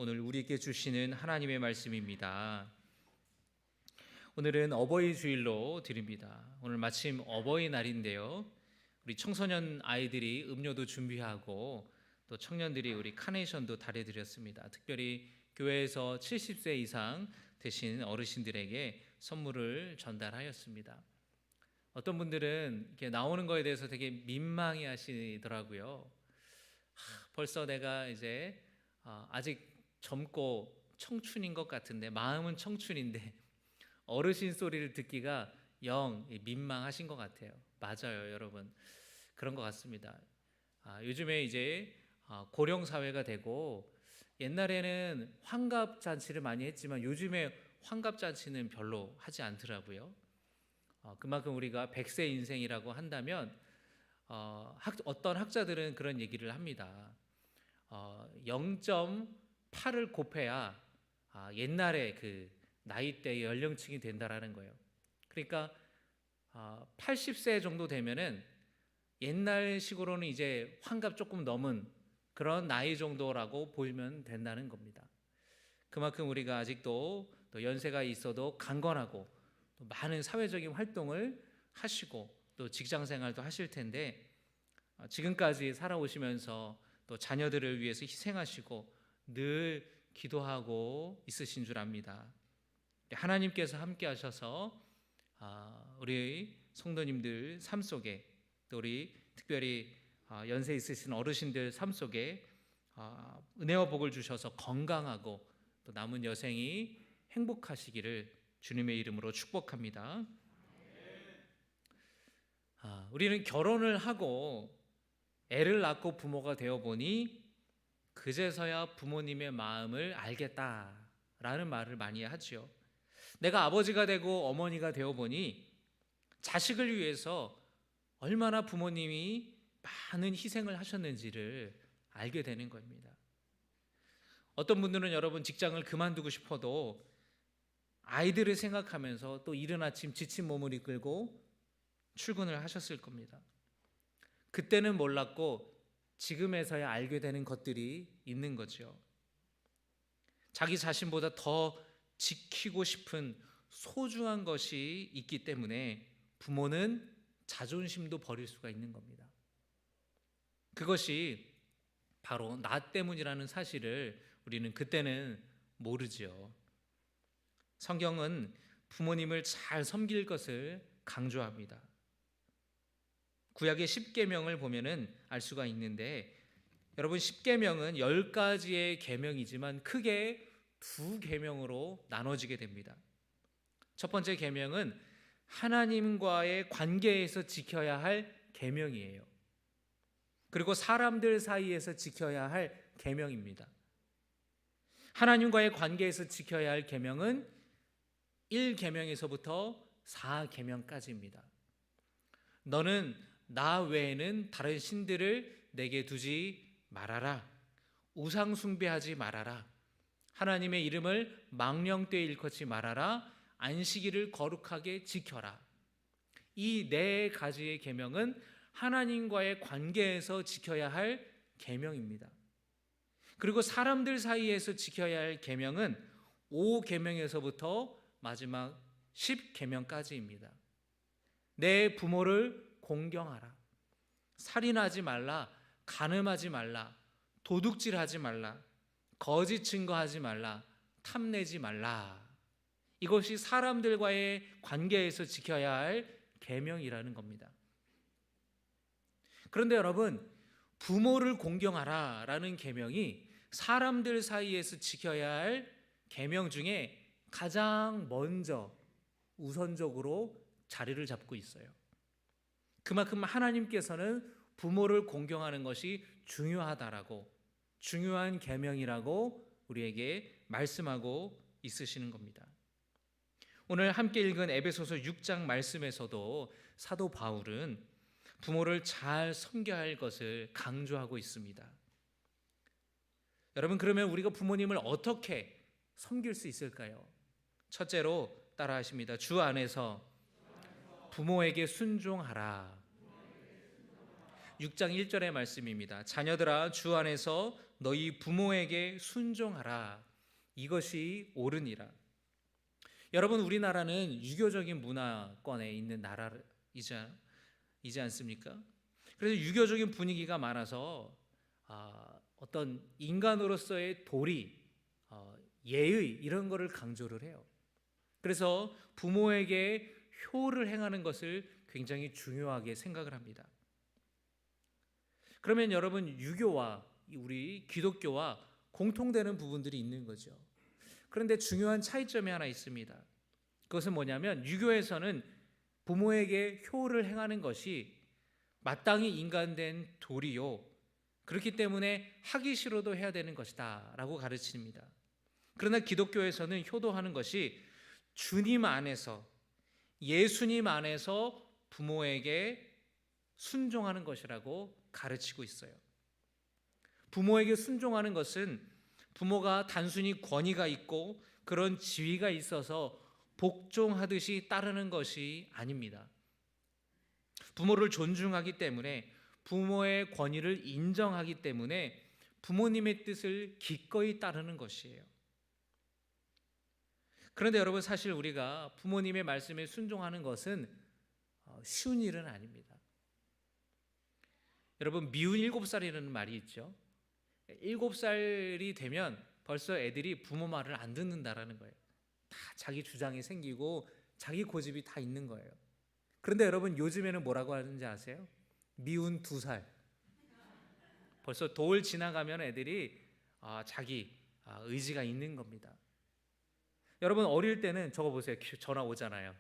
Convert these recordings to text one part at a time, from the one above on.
오늘 우리에게 주시는 하나님의 말씀입니다. 오늘은 어버이 주일로 드립니다. 오늘 마침 어버이날인데요. 우리 청소년 아이들이 음료도 준비하고 또 청년들이 우리 카네이션도 달여드렸습니다. 특별히 교회에서 70세 이상 되신 어르신들에게 선물을 전달하였습니다. 어떤 분들은 이렇게 나오는 거에 대해서 되게 민망해 하시더라고요. 벌써 내가 이제 아직 젊고 청춘인 것 같은데, 마음은 청춘인데 어르신 소리를 듣기가 영 민망하신 것 같아요. 맞아요, 여러분. 그런 것 같습니다. 요즘에 이제 고령 사회가 되고, 옛날에는 환갑 잔치를 많이 했지만 요즘에 환갑 잔치는 별로 하지 않더라고요. 그만큼 우리가 100세 인생이라고 한다면 어떤 학자들은 그런 얘기를 합니다. 0.8을 곱해야 옛날에 그 나이대의 연령층이 된다라는 거예요. 그러니까 80세 정도 되면은 옛날식으로는 이제 환갑 조금 넘은 그런 나이 정도라고 보면 된다는 겁니다. 그만큼 우리가 아직도 또 연세가 있어도 강건하고 또 많은 사회적인 활동을 하시고 또 직장 생활도 하실 텐데, 지금까지 살아오시면서 또 자녀들을 위해서 희생하시고 늘 기도하고 있으신 줄 압니다. 하나님께서 함께 하셔서 우리 성도님들 삶 속에, 또 우리 특별히 연세 있으신 어르신들 삶 속에 은혜와 복을 주셔서 건강하고 또 남은 여생이 행복하시기를 주님의 이름으로 축복합니다. 우리는 결혼을 하고 애를 낳고 부모가 되어 보니 그제서야 부모님의 마음을 알겠다라는 말을 많이 하죠. 내가 아버지가 되고 어머니가 되어 보니 자식을 위해서 얼마나 부모님이 많은 희생을 하셨는지를 알게 되는 겁니다. 어떤 분들은 여러분 직장을 그만두고 싶어도 아이들을 생각하면서 또 이른 아침 지친 몸을 이끌고 출근을 하셨을 겁니다. 그때는 몰랐고 지금에서야 알게 되는 것들이 있는 거죠. 자기 자신보다 더 지키고 싶은 소중한 것이 있기 때문에 부모는 자존심도 버릴 수가 있는 겁니다. 그것이 바로 나 때문이라는 사실을 우리는 그때는 모르죠. 성경은 부모님을 잘 섬길 것을 강조합니다. 구약의 10계명을 보면은 알 수가 있는데, 여러분 10계명은 10가지의 계명이지만 크게 두 계명으로 나눠지게 됩니다. 첫 번째 계명은 하나님과의 관계에서 지켜야 할 계명이에요. 그리고 사람들 사이에서 지켜야 할 계명입니다. 하나님과의 관계에서 지켜야 할 계명은 1계명에서부터 4계명까지입니다. 너는 나 외에는 다른 신들을 내게 두지 말아라. 우상 숭배하지 말아라. 하나님의 이름을 망령되이 일컫지 말아라. 안식일을 거룩하게 지켜라. 이 4가지의 계명은 하나님과의 관계에서 지켜야 할 계명입니다. 그리고 사람들 사이에서 지켜야 할 계명은 5계명에서부터 마지막 10계명까지입니다. 내 부모를 공경하라. 살인하지 말라. 간음하지 말라. 도둑질하지 말라. 거짓 증거하지 말라. 탐내지 말라. 이것이 사람들과의 관계에서 지켜야 할 계명이라는 겁니다. 그런데 여러분, 부모를 공경하라 라는 계명이 사람들 사이에서 지켜야 할 계명 중에 가장 먼저 우선적으로 자리를 잡고 있어요. 그만큼 하나님께서는 부모를 공경하는 것이 중요하다라고, 중요한 계명이라고 우리에게 말씀하고 있으시는 겁니다. 오늘 함께 읽은 에베소서 6장 말씀에서도 사도 바울은 부모를 잘 섬겨야 할 것을 강조하고 있습니다. 여러분, 그러면 우리가 부모님을 어떻게 섬길 수 있을까요? 첫째로 따라하십니다. 주 안에서 부모에게 순종하라. 6장 1절의 말씀입니다. 자녀들아, 주 안에서 너희 부모에게 순종하라. 이것이 옳으니라. 여러분, 우리나라는 유교적인 문화권에 있는 나라이지 않습니까? 그래서 유교적인 분위기가 많아서 어떤 인간으로서의 도리, 예의 이런 거를 강조를 해요. 그래서 부모에게 효를 행하는 것을 굉장히 중요하게 생각을 합니다. 그러면 여러분, 유교와 우리 기독교와 공통되는 부분들이 있는 거죠. 그런데 중요한 차이점이 하나 있습니다. 그것은 뭐냐면, 유교에서는 부모에게 효를 행하는 것이 마땅히 인간된 도리요, 그렇기 때문에 하기 싫어도 해야 되는 것이다 라고 가르칩니다. 그러나 기독교에서는 효도하는 것이 주님 안에서, 예수님 안에서 부모에게 순종하는 것이라고 가르치고 있어요. 부모에게 순종하는 것은 부모가 단순히 권위가 있고 그런 지위가 있어서 복종하듯이 따르는 것이 아닙니다. 부모를 존중하기 때문에, 부모의 권위를 인정하기 때문에 부모님의 뜻을 기꺼이 따르는 것이에요. 그런데 여러분, 사실 우리가 부모님의 말씀에 순종하는 것은 쉬운 일은 아닙니다. 여러분, 미운 7살이라는 말이 있죠. 7살이 되면 벌써 애들이 부모 말을 안 듣는다라는 거예요. 다 자기 주장이 생기고 자기 고집이 다 있는 거예요. 그런데 여러분, 요즘에는 뭐라고 하는지 아세요? 미운 2살. 벌써 돌 지나가면 애들이 자기 의지가 있는 겁니다. 여러분, 어릴 때는 저거 보세요. 전화 오잖아요.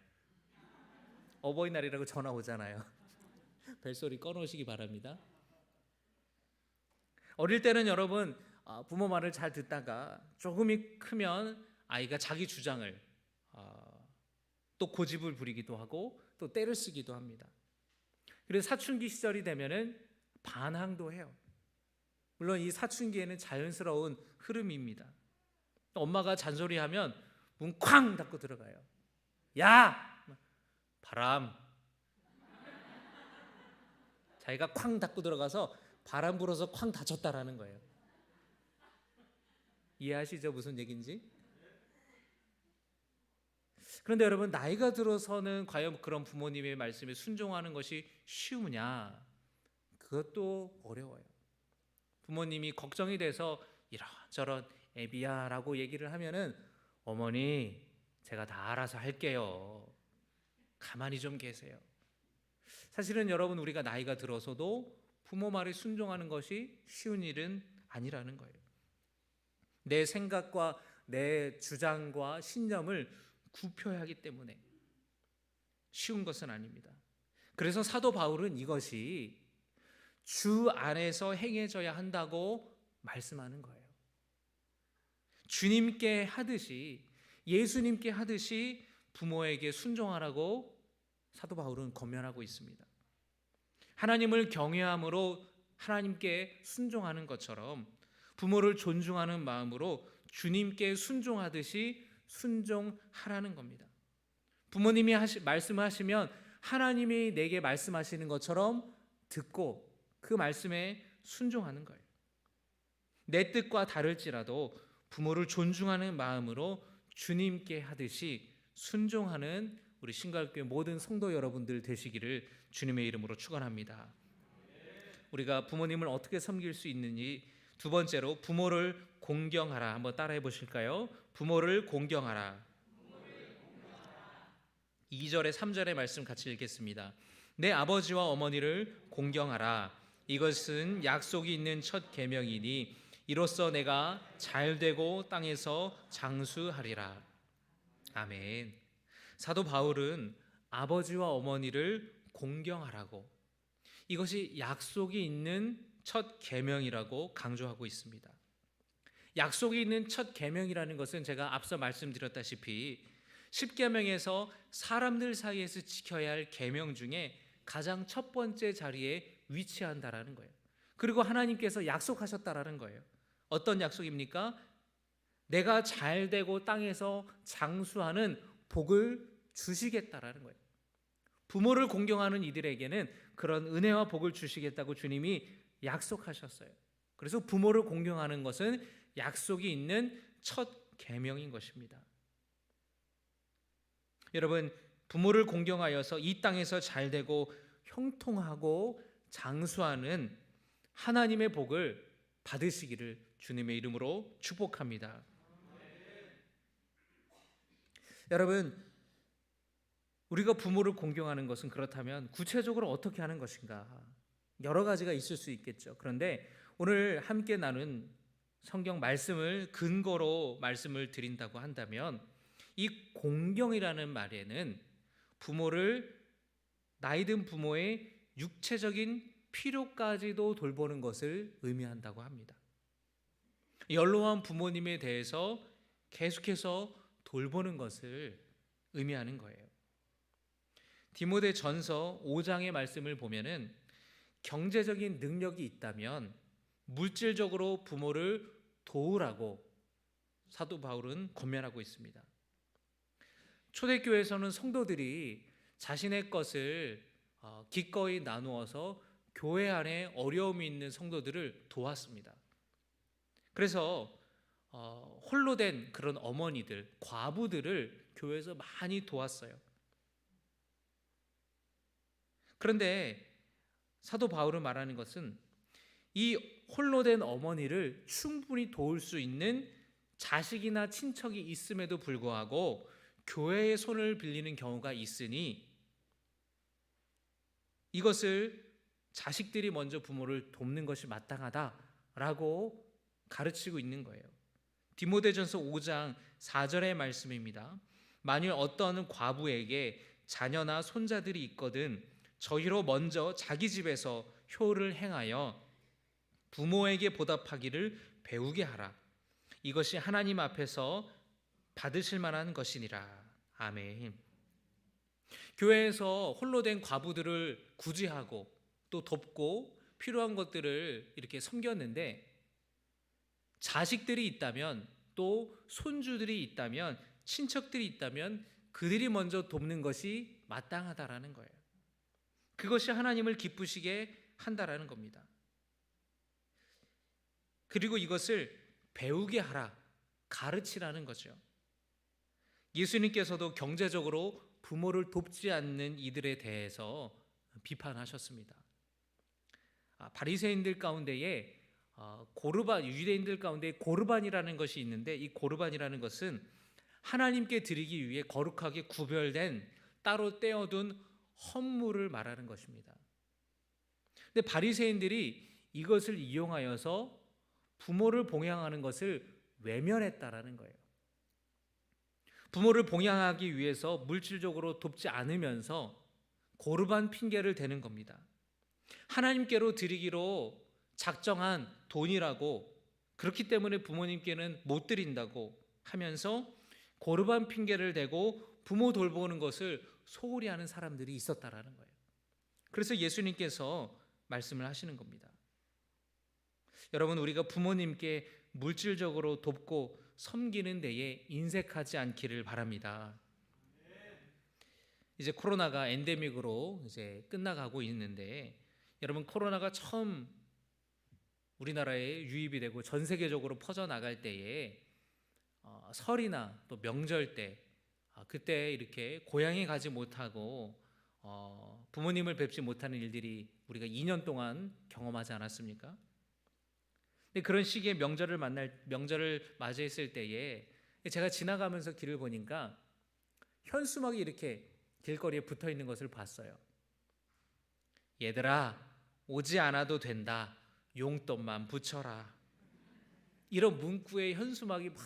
어버이날이라고 전화 오잖아요. 벨소리 꺼놓으시기 바랍니다. 어릴 때는 여러분, 부모 말을 잘 듣다가 조금이 크면 아이가 자기 주장을 또 고집을 부리기도 하고 또 때를 쓰기도 합니다. 그래서 사춘기 시절이 되면은 반항도 해요. 물론 이 사춘기에는 자연스러운 흐름입니다. 엄마가 잔소리하면 문 쾅 닫고 들어가요. 야! 바람. 자기가 쾅 닫고 들어가서 바람 불어서 쾅 닫혔다라는 거예요. 이해하시죠? 무슨 얘기인지? 그런데 여러분, 나이가 들어서는 과연 그런 부모님의 말씀에 순종하는 것이 쉬우냐? 그것도 어려워요. 부모님이 걱정이 돼서 이런저런 애비야 라고 얘기를 하면은, 어머니 제가 다 알아서 할게요, 가만히 좀 계세요. 사실은 여러분, 우리가 나이가 들어서도 부모 말에 순종하는 것이 쉬운 일은 아니라는 거예요. 내 생각과 내 주장과 신념을 굽혀야 하기 때문에 쉬운 것은 아닙니다. 그래서 사도 바울은 이것이 주 안에서 행해져야 한다고 말씀하는 거예요. 주님께 하듯이, 예수님께 하듯이 부모에게 순종하라고 사도 바울은 권면하고 있습니다. 하나님을 경외함으로 하나님께 순종하는 것처럼 부모를 존중하는 마음으로 주님께 순종하듯이 순종하라는 겁니다. 부모님이 말씀하시면 하나님이 내게 말씀하시는 것처럼 듣고 그 말씀에 순종하는 거예요. 내 뜻과 다를지라도 부모를 존중하는 마음으로 주님께 하듯이 순종하는 우리 신갈교회 모든 성도 여러분들 되시기를 주님의 이름으로 축원합니다. 우리가 부모님을 어떻게 섬길 수 있는지, 두 번째로 부모를 공경하라. 한번 따라해 보실까요? 부모를 공경하라. 2절에 3절의 말씀 같이 읽겠습니다. 내 아버지와 어머니를 공경하라. 이것은 약속이 있는 첫 계명이니 이로써 내가 잘되고 땅에서 장수하리라. 아멘. 사도 바울은 아버지와 어머니를 공경하라고, 이것이 약속이 있는 첫 계명이라고 강조하고 있습니다. 약속이 있는 첫 계명이라는 것은 제가 앞서 말씀드렸다시피 10계명에서 사람들 사이에서 지켜야 할 계명 중에 가장 첫 번째 자리에 위치한다라는 거예요. 그리고 하나님께서 약속하셨다라는 거예요. 어떤 약속입니까? 내가 잘되고 땅에서 장수하는 복을 주시겠다라는 거예요. 부모를 공경하는 이들에게는 그런 은혜와 복을 주시겠다고 주님이 약속하셨어요. 그래서 부모를 공경하는 것은 약속이 있는 첫 계명인 것입니다. 여러분, 부모를 공경하여서 이 땅에서 잘되고 형통하고 장수하는 하나님의 복을 받으시기를 주님의 이름으로 축복합니다. 여러분, 우리가 부모를 공경하는 것은 그렇다면 구체적으로 어떻게 하는 것인가? 여러 가지가 있을 수 있겠죠. 그런데 오늘 함께 나눈 성경 말씀을 근거로 말씀을 드린다고 한다면 이 공경이라는 말에는 부모를 나이 든 부모의 육체적인 필요까지도 돌보는 것을 의미한다고 합니다. 연로한 부모님에 대해서 계속해서 돌보는 것을 의미하는 거예요. 디모데전서 5장의 말씀을 보면은 경제적인 능력이 있다면 물질적으로 부모를 도우라고 사도 바울은 권면하고 있습니다. 초대교회에서는 성도들이 자신의 것을 기꺼이 나누어서 교회 안에 어려움이 있는 성도들을 도왔습니다. 그래서 홀로 된 그런 어머니들, 과부들을 교회에서 많이 도왔어요. 그런데 사도 바울은 말하는 것은 이 홀로 된 어머니를 충분히 도울 수 있는 자식이나 친척이 있음에도 불구하고 교회의 손을 빌리는 경우가 있으니 이것을 자식들이 먼저 부모를 돕는 것이 마땅하다라고 가르치고 있는 거예요. 디모데전서 5장 4절의 말씀입니다. 만일 어떤 과부에게 자녀나 손자들이 있거든 저희로 먼저 자기 집에서 효를 행하여 부모에게 보답하기를 배우게 하라. 이것이 하나님 앞에서 받으실 만한 것이니라. 아멘. 교회에서 홀로 된 과부들을 구제하고 또 돕고 필요한 것들을 이렇게 섬겼는데 자식들이 있다면 또 손주들이 있다면 친척들이 있다면 그들이 먼저 돕는 것이 마땅하다라는 거예요. 그것이 하나님을 기쁘시게 한다라는 겁니다. 그리고 이것을 배우게 하라, 가르치라는 거죠. 예수님께서도 경제적으로 부모를 돕지 않는 이들에 대해서 비판하셨습니다. 바리새인들 가운데에 고르반, 유대인들 가운데 고르반이라는 것이 있는데 이 고르반이라는 것은 하나님께 드리기 위해 거룩하게 구별된 따로 떼어둔 헌물을 말하는 것입니다. 근데 바리새인들이 이것을 이용하여서 부모를 봉양하는 것을 외면했다라는 거예요. 부모를 봉양하기 위해서 물질적으로 돕지 않으면서 고르반 핑계를 대는 겁니다. 하나님께로 드리기로 작정한 돈이라고 그렇기 때문에 부모님께는 못 드린다고 하면서 고르반 핑계를 대고 부모 돌보는 것을 소홀히 하는 사람들이 있었다라는 거예요. 그래서 예수님께서 말씀을 하시는 겁니다. 여러분, 우리가 부모님께 물질적으로 돕고 섬기는 데에 인색하지 않기를 바랍니다. 이제 코로나가 엔데믹으로 이제 끝나가고 있는데 여러분, 코로나가 처음 우리나라에 유입이 되고 전 세계적으로 퍼져나갈 때에 설이나 또 명절 때 그때 이렇게 고향에 가지 못하고 부모님을 뵙지 못하는 일들이 우리가 2년 동안 경험하지 않았습니까? 근데 그런 시기에 명절을 맞이했을 때에 제가 지나가면서 길을 보니까 현수막이 이렇게 길거리에 붙어 있는 것을 봤어요. 얘들아, 오지 않아도 된다. 용돈만 붙여라. 이런 문구의 현수막이 막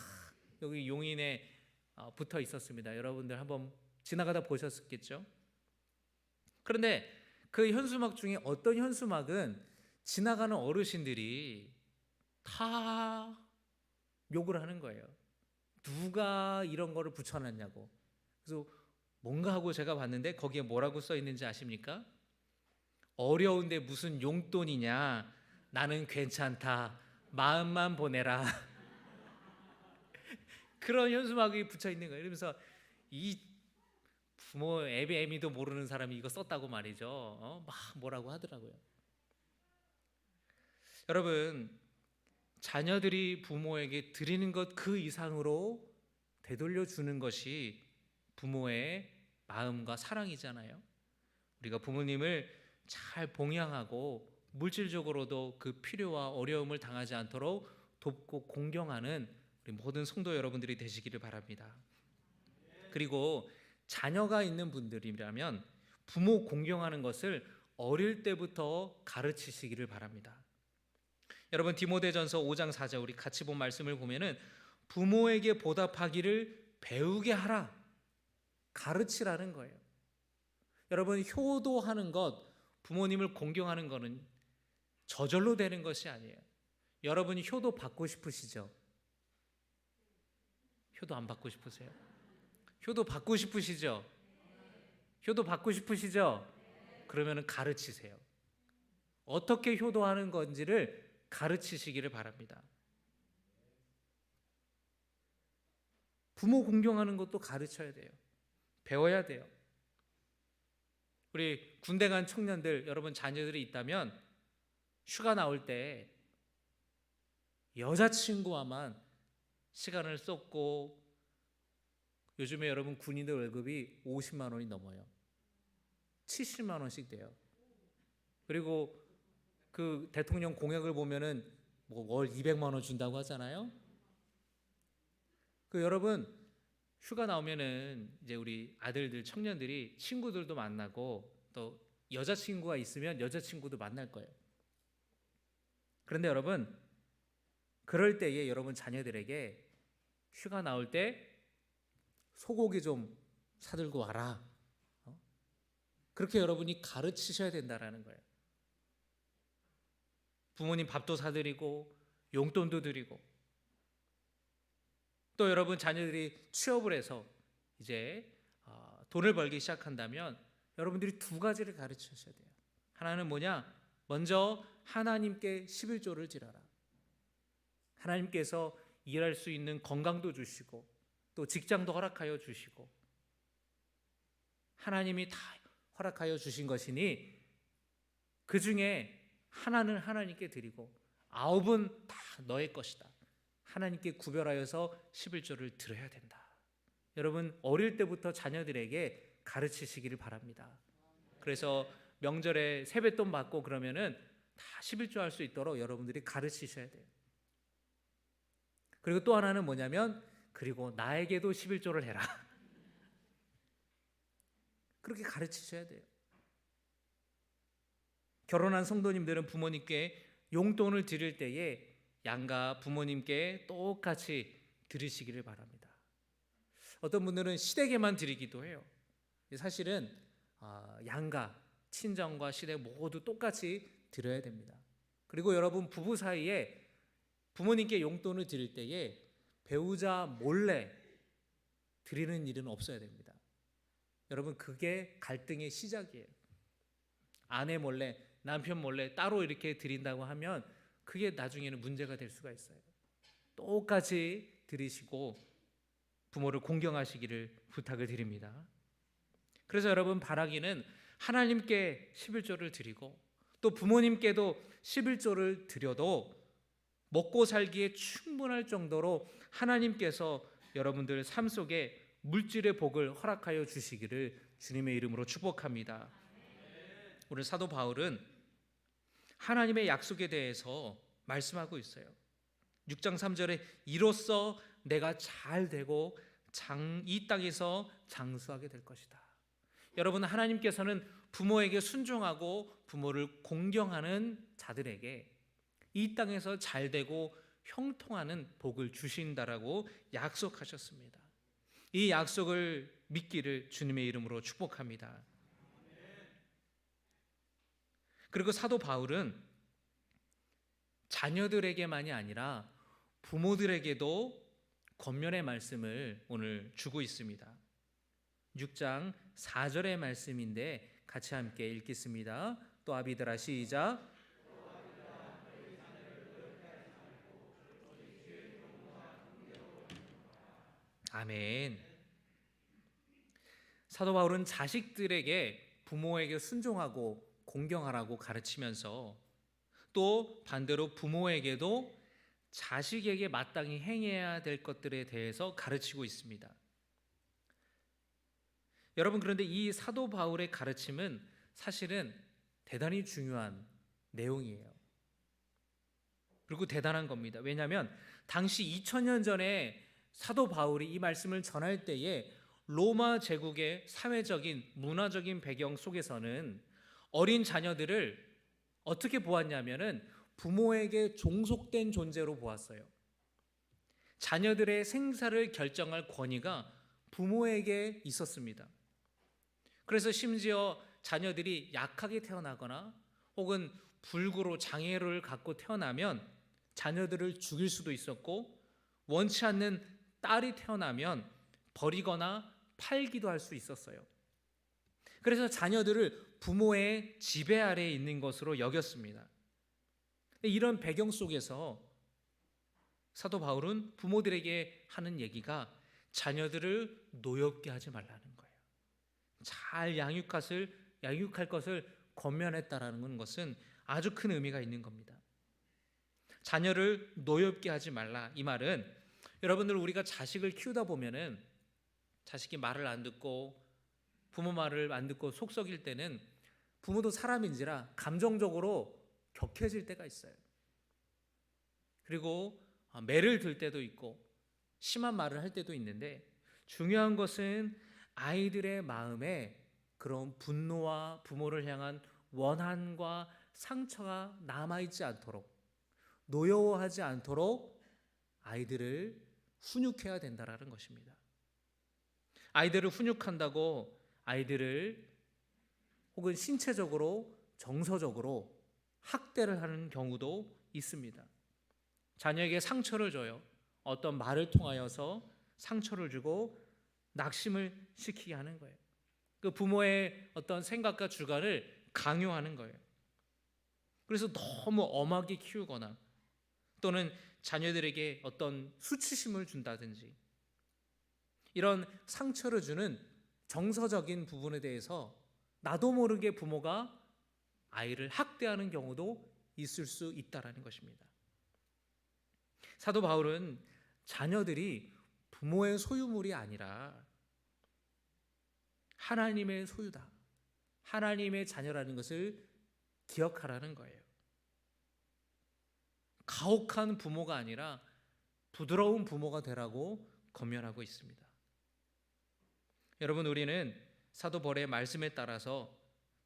여기 용인에 붙어 있었습니다. 여러분들 한번 지나가다 보셨겠죠? 그런데 그 현수막 중에 어떤 현수막은 지나가는 어르신들이 다 욕을 하는 거예요. 누가 이런 거를 붙여놨냐고. 그래서 뭔가 하고 제가 봤는데 거기에 뭐라고 써 있는지 아십니까? 어려운데 무슨 용돈이냐. 나는 괜찮다. 마음만 보내라. 그런 현수막이 붙여 있는 거예요. 그러면서 이 부모 애미도 모르는 사람이 이거 썼다고 말이죠. 막 뭐라고 하더라고요. 여러분, 자녀들이 부모에게 드리는 것 그 이상으로 되돌려 주는 것이 부모의 마음과 사랑이잖아요. 우리가 부모님을 잘 봉양하고 물질적으로도 그 필요와 어려움을 당하지 않도록 돕고 공경하는 우리 모든 성도 여러분들이 되시기를 바랍니다. 그리고 자녀가 있는 분들이라면 부모 공경하는 것을 어릴 때부터 가르치시기를 바랍니다. 여러분, 디모데전서 5장 4절 우리 같이 본 말씀을 보면은 부모에게 보답하기를 배우게 하라, 가르치라는 거예요. 여러분, 효도하는 것, 부모님을 공경하는 것은 저절로 되는 것이 아니에요. 여러분이 효도 받고 싶으시죠? 효도 안 받고 싶으세요? 효도 받고 싶으시죠? 효도 받고 싶으시죠? 그러면 가르치세요. 어떻게 효도하는 건지를 가르치시기를 바랍니다. 부모 공경하는 것도 가르쳐야 돼요. 배워야 돼요. 우리 군대 간 청년들, 여러분 자녀들이 있다면 휴가 나올 때 여자친구와만 시간을 쏟고, 요즘에 여러분 군인들 월급이 50만 원이 넘어요. 70만 원씩 돼요. 그리고 그 대통령 공약을 보면은 뭐 월 200만 원 준다고 하잖아요. 그 여러분 휴가 나오면은 이제 우리 아들들 청년들이 친구들도 만나고 또 여자친구가 있으면 여자친구도 만날 거예요. 그런데 여러분, 그럴 때에 여러분 자녀들에게 휴가 나올 때 소고기 좀 사들고 와라, 그렇게 여러분이 가르치셔야 된다라는 거예요. 부모님 밥도 사드리고 용돈도 드리고, 또 여러분 자녀들이 취업을 해서 이제 돈을 벌기 시작한다면 여러분들이 두 가지를 가르치셔야 돼요. 하나는 뭐냐? 먼저 하나님께 11조를 드려라. 하나님께서 일할 수 있는 건강도 주시고 또 직장도 허락하여 주시고 하나님이 다 허락하여 주신 것이니 그 중에 하나는 하나님께 드리고 9은 다 너의 것이다. 하나님께 구별하여서 11조를 드려야 된다. 여러분, 어릴 때부터 자녀들에게 가르치시기를 바랍니다. 그래서 명절에 세뱃돈 받고 그러면은 다 11조 할 수 있도록 여러분들이 가르치셔야 돼요. 그리고 또 하나는 뭐냐면, 그리고 나에게도 11조를 해라. 그렇게 가르치셔야 돼요. 결혼한 성도님들은 부모님께 용돈을 드릴 때에 양가 부모님께 똑같이 드리시기를 바랍니다. 어떤 분들은 시댁에만 드리기도 해요. 사실은 양가, 친정과 시댁 모두 똑같이 드려야 됩니다. 그리고 여러분 부부 사이에 부모님께 용돈을 드릴 때에 배우자 몰래 드리는 일은 없어야 됩니다. 여러분, 그게 갈등의 시작이에요. 아내 몰래, 남편 몰래 따로 이렇게 드린다고 하면 그게 나중에는 문제가 될 수가 있어요. 똑같이 드리시고 부모를 공경하시기를 부탁을 드립니다. 그래서 여러분, 바라기는 하나님께 11조를 드리고 또 부모님께도 11조를 드려도 먹고 살기에 충분할 정도로 하나님께서 여러분들 삶 속에 물질의 복을 허락하여 주시기를 주님의 이름으로 축복합니다. 오늘 사도 바울은 하나님의 약속에 대해서 말씀하고 있어요. 6장 3절에 이로써 내가 잘 되고 이 땅에서 장수하게 될 것이다. 여러분, 하나님께서는 부모에게 순종하고 부모를 공경하는 자들에게 이 땅에서 잘 되고 형통하는 복을 주신다라고 약속하셨습니다. 이 약속을 믿기를 주님의 이름으로 축복합니다. 그리고 사도 바울은 자녀들에게만이 아니라 부모들에게도 권면의 말씀을 오늘 주고 있습니다. 6장 4절의 말씀인데 같이 함께 읽겠습니다. 또 아비들아, 시작. 아멘. 사도 바울은 자식들에게 부모에게 순종하고 공경하라고 가르치면서 또 반대로 부모에게도 자식에게 마땅히 행해야 될 것들에 대해서 가르치고 있습니다. 여러분, 그런데 이 사도 바울의 가르침은 사실은 대단히 중요한 내용이에요. 그리고 대단한 겁니다. 왜냐하면 당시 2000년 전에 사도 바울이 이 말씀을 전할 때에 로마 제국의 사회적인 문화적인 배경 속에서는 어린 자녀들을 어떻게 보았냐면은 부모에게 종속된 존재로 보았어요. 자녀들의 생사를 결정할 권위가 부모에게 있었습니다. 그래서 심지어 자녀들이 약하게 태어나거나 혹은 불구로 장애를 갖고 태어나면 자녀들을 죽일 수도 있었고, 원치 않는 딸이 태어나면 버리거나 팔기도 할 수 있었어요. 그래서 자녀들을 부모의 지배 아래에 있는 것으로 여겼습니다. 이런 배경 속에서 사도 바울은 부모들에게 하는 얘기가 자녀들을 노엽게 하지 말라는 거예요. 잘 양육할 것을 권면했다라는 것은 아주 큰 의미가 있는 겁니다. 자녀를 노엽게 하지 말라, 이 말은 여러분들, 우리가 자식을 키우다 보면은 자식이 말을 안 듣고 부모 말을 안 듣고 속 썩일 때는 부모도 사람인지라 감정적으로 격해질 때가 있어요. 그리고 매를 들 때도 있고 심한 말을 할 때도 있는데, 중요한 것은 아이들의 마음에 그런 분노와 부모를 향한 원한과 상처가 남아있지 않도록, 노여워하지 않도록 아이들을 훈육해야 된다는 것입니다. 아이들을 훈육한다고 아이들을 혹은 신체적으로 정서적으로 학대를 하는 경우도 있습니다. 자녀에게 상처를 줘요. 어떤 말을 통하여서 상처를 주고 낙심을 시키게 하는 거예요. 그 부모의 어떤 생각과 주관을 강요하는 거예요. 그래서 너무 엄하게 키우거나 또는 자녀들에게 어떤 수치심을 준다든지, 이런 상처를 주는 정서적인 부분에 대해서 나도 모르게 부모가 아이를 학대하는 경우도 있을 수 있다는 것입니다. 사도 바울은 자녀들이 부모의 소유물이 아니라 하나님의 소유다, 하나님의 자녀라는 것을 기억하라는 거예요. 가혹한 부모가 아니라 부드러운 부모가 되라고 권면하고 있습니다. 여러분, 우리는 사도 바울의 말씀에 따라서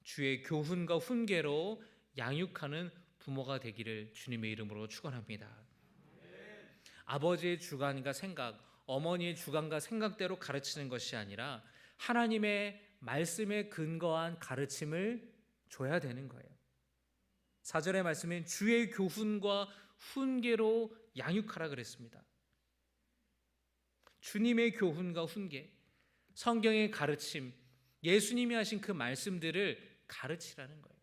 주의 교훈과 훈계로 양육하는 부모가 되기를 주님의 이름으로 축원합니다. 아버지의 주관과 생각, 어머니의 주관과 생각대로 가르치는 것이 아니라 하나님의 말씀에 근거한 가르침을 줘야 되는 거예요. 4절의 말씀은 주의 교훈과 훈계로 양육하라 그랬습니다. 주님의 교훈과 훈계, 성경의 가르침, 예수님이 하신 그 말씀들을 가르치라는 거예요.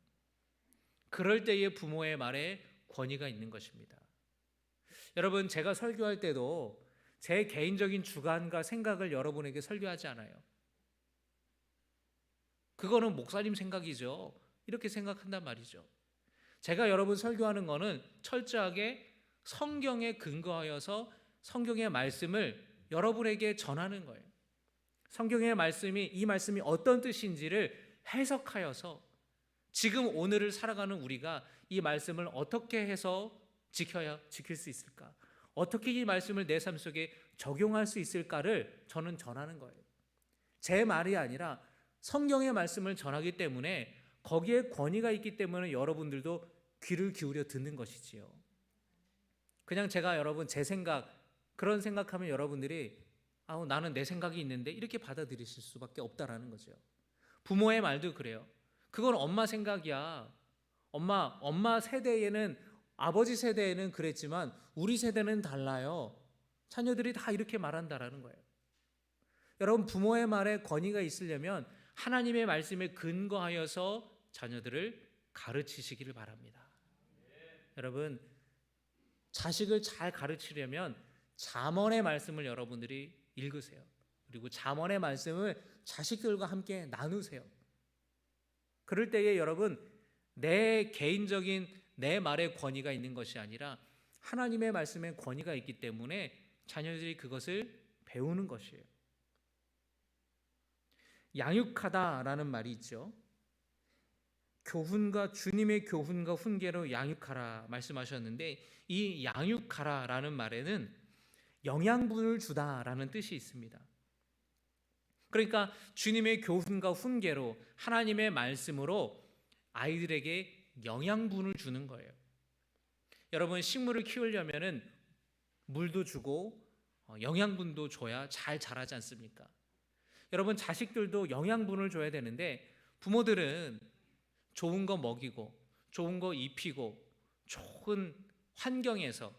그럴 때의 부모의 말에 권위가 있는 것입니다. 여러분, 제가 설교할 때도 제 개인적인 주관과 생각을 여러분에게 설교하지 않아요. 그거는 목사님 생각이죠. 이렇게 생각한단 말이죠. 제가 여러분 설교하는 거는 철저하게 성경에 근거하여서 성경의 말씀을 여러분에게 전하는 거예요. 성경의 말씀이, 이 말씀이 어떤 뜻인지를 해석하여서 지금 오늘을 살아가는 우리가 이 말씀을 어떻게 해서 지킬 수 있을까? 어떻게 이 말씀을 내 삶 속에 적용할 수 있을까를 저는 전하는 거예요. 제 말이 아니라 성경의 말씀을 전하기 때문에 거기에 권위가 있기 때문에 여러분들도 귀를 기울여 듣는 것이지요. 그냥 제가 여러분 제 생각, 그런 생각하면 여러분들이 나는 내 생각이 있는데 이렇게 받아들이실 수밖에 없다라는 거죠. 부모의 말도 그래요. 그건 엄마 생각이야. 엄마 세대에는, 아버지 세대에는 그랬지만 우리 세대는 달라요. 자녀들이 다 이렇게 말한다라는 거예요. 여러분, 부모의 말에 권위가 있으려면 하나님의 말씀에 근거하여서 자녀들을 가르치시기를 바랍니다. 여러분, 자식을 잘 가르치려면 잠언의 말씀을 여러분들이 읽으세요. 그리고 잠언의 말씀을 자식들과 함께 나누세요. 그럴 때에 여러분, 내 개인적인 내 말에 권위가 있는 것이 아니라 하나님의 말씀에 권위가 있기 때문에 자녀들이 그것을 배우는 것이에요. 양육하다라는 말이 있죠. 교훈과 주님의 교훈과 훈계로 양육하라 말씀하셨는데, 이 양육하라라는 말에는 영양분을 주다라는 뜻이 있습니다. 그러니까 주님의 교훈과 훈계로 하나님의 말씀으로 아이들에게 영양분을 주는 거예요. 여러분, 식물을 키우려면은 물도 주고 영양분도 줘야 잘 자라지 않습니까? 여러분, 자식들도 영양분을 줘야 되는데 부모들은 좋은 거 먹이고 좋은 거 입히고 좋은 환경에서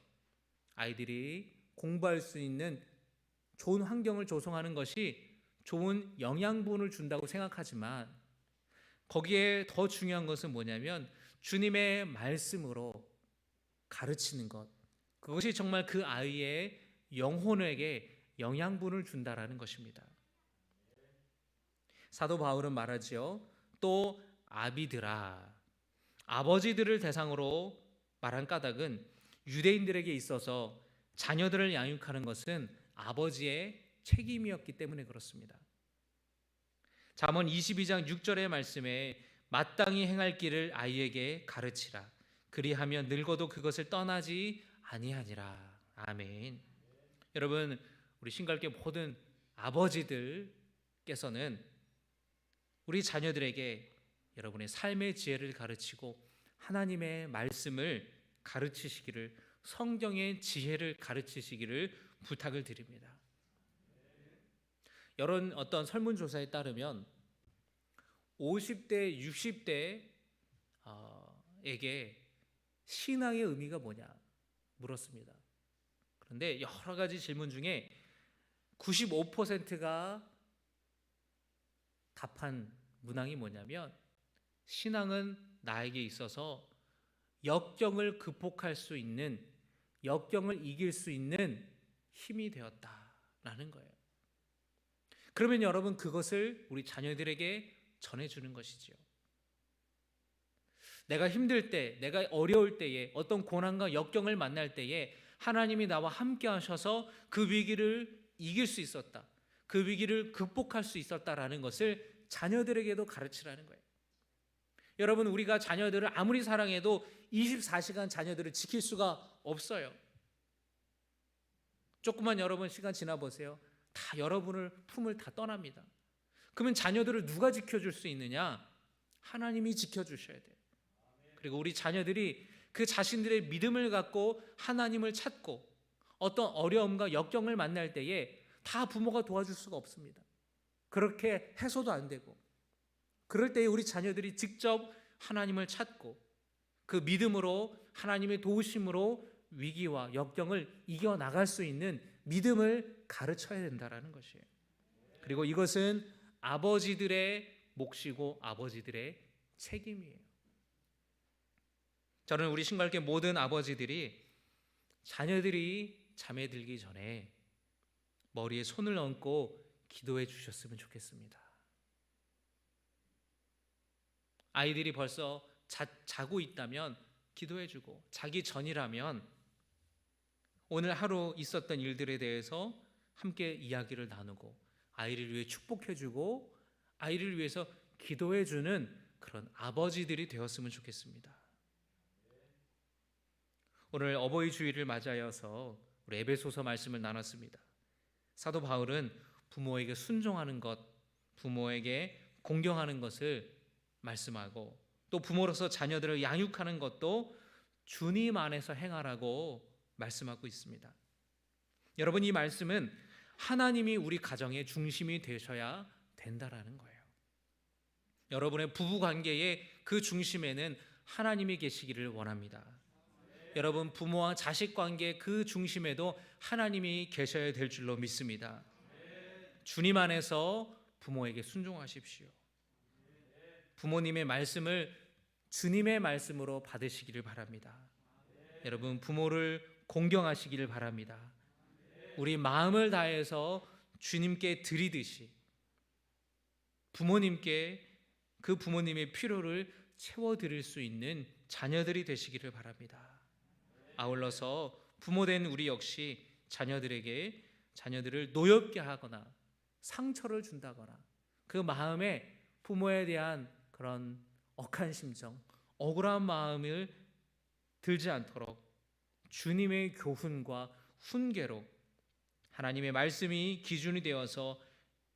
아이들이 공부할 수 있는 좋은 환경을 조성하는 것이 좋은 영양분을 준다고 생각하지만, 거기에 더 중요한 것은 뭐냐면 주님의 말씀으로 가르치는 것, 그것이 정말 그 아이의 영혼에게 영양분을 준다라는 것입니다. 사도 바울은 말하지요. 또 아비들아, 아버지들을 대상으로 말한 까닭은 유대인들에게 있어서 자녀들을 양육하는 것은 아버지의 책임이었기 때문에 그렇습니다. 잠언 22장 6절의 말씀에 마땅히 행할 길을 아이에게 가르치라. 그리하면 늙어도 그것을 떠나지 아니하니라. 아멘. 여러분, 우리 신갈교 모든 아버지들께서는 우리 자녀들에게 여러분의 삶의 지혜를 가르치고 하나님의 말씀을 가르치시기를, 성경의 지혜를 가르치시기를 부탁을 드립니다. 여러 어떤 설문조사에 따르면 50대, 60대에게 신앙의 의미가 뭐냐 물었습니다. 그런데 여러 가지 질문 중에 95%가 답한 문항이 뭐냐면, 신앙은 나에게 있어서 역경을 극복할 수 있는, 역경을 이길 수 있는 힘이 되었다라는 거예요. 그러면 여러분, 그것을 우리 자녀들에게 전해주는 것이지요. 내가 힘들 때, 내가 어려울 때에, 어떤 고난과 역경을 만날 때에 하나님이 나와 함께 하셔서 그 위기를 이길 수 있었다, 그 위기를 극복할 수 있었다라는 것을 자녀들에게도 가르치라는 거예요. 여러분, 우리가 자녀들을 아무리 사랑해도 24시간 자녀들을 지킬 수가 없어요. 조금만 여러분 시간 지나보세요. 다 여러분을 품을 다 떠납니다. 그러면 자녀들을 누가 지켜줄 수 있느냐? 하나님이 지켜주셔야 돼요. 그리고 우리 자녀들이 그 자신들의 믿음을 갖고 하나님을 찾고 어떤 어려움과 역경을 만날 때에 다 부모가 도와줄 수가 없습니다. 그렇게 해서도 안 되고, 그럴 때에 우리 자녀들이 직접 하나님을 찾고 그 믿음으로, 하나님의 도우심으로 위기와 역경을 이겨나갈 수 있는 믿음을 가르쳐야 된다는 것이에요. 그리고 이것은 아버지들의 몫이고 아버지들의 책임이에요. 저는 우리 신갈교 모든 아버지들이 자녀들이 잠에 들기 전에 머리에 손을 얹고 기도해 주셨으면 좋겠습니다. 아이들이 벌써 자고 있다면 기도해주고, 자기 전이라면 오늘 하루 있었던 일들에 대해서 함께 이야기를 나누고, 아이를 위해 축복해주고, 아이를 위해서 기도해주는 그런 아버지들이 되었으면 좋겠습니다. 오늘 어버이 주일을 맞이하여서 우리 에베소서 말씀을 나눴습니다. 사도 바울은 부모에게 순종하는 것, 부모에게 공경하는 것을 말씀하고, 또 부모로서 자녀들을 양육하는 것도 주님 안에서 행하라고 말씀하고 있습니다. 여러분, 이 말씀은 하나님이 우리 가정의 중심이 되셔야 된다라는 거예요. 여러분의 부부 관계의 그 중심에는 하나님이 계시기를 원합니다. 여러분, 부모와 자식 관계 그 중심에도 하나님이 계셔야 될 줄로 믿습니다. 주님 안에서 부모에게 순종하십시오. 부모님의 말씀을 주님의 말씀으로 받으시기를 바랍니다. 여러분, 부모를 공경하시기를 바랍니다. 우리 마음을 다해서 주님께 드리듯이 부모님께 그 부모님의 필요를 채워드릴 수 있는 자녀들이 되시기를 바랍니다. 아울러서 부모된 우리 역시 자녀들을 노엽게 하거나 상처를 준다거나 그 마음에 부모에 대한 그런 억한 심정, 억울한 마음을 들지 않도록 주님의 교훈과 훈계로 하나님의 말씀이 기준이 되어서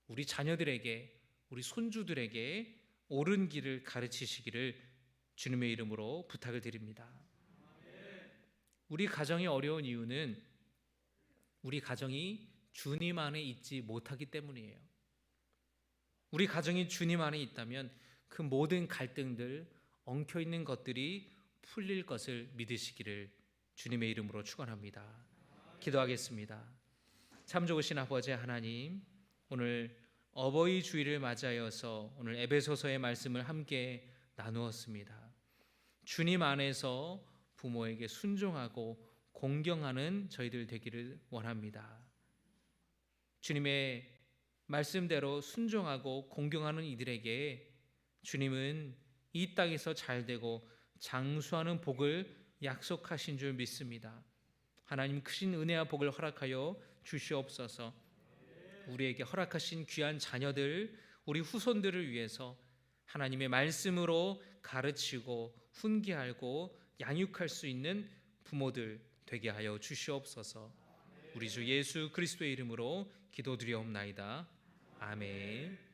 우리 자녀들에게, 우리 손주들에게 옳은 길을 가르치시기를 주님의 이름으로 부탁을 드립니다. 우리 가정이 어려운 이유는 우리 가정이 주님 안에 있지 못하기 때문이에요. 우리 가정이 주님 안에 있다면 그 모든 갈등들, 엉켜있는 것들이 풀릴 것을 믿으시기를 주님의 이름으로 축원합니다. 기도하겠습니다. 참 좋으신 아버지 하나님, 오늘 어버이 주일을 맞이하여서 오늘 에베소서의 말씀을 함께 나누었습니다. 주님 안에서 부모에게 순종하고 공경하는 저희들 되기를 원합니다. 주님의 말씀대로 순종하고 공경하는 이들에게 주님은 이 땅에서 잘되고 장수하는 복을 약속하신 줄 믿습니다. 하나님 크신 은혜와 복을 허락하여 주시옵소서. 우리에게 허락하신 귀한 자녀들, 우리 후손들을 위해서 하나님의 말씀으로 가르치고 훈계하고 양육할 수 있는 부모들 되게 하여 주시옵소서. 우리 주 예수 그리스도의 이름으로 기도드리옵나이다. 아멘.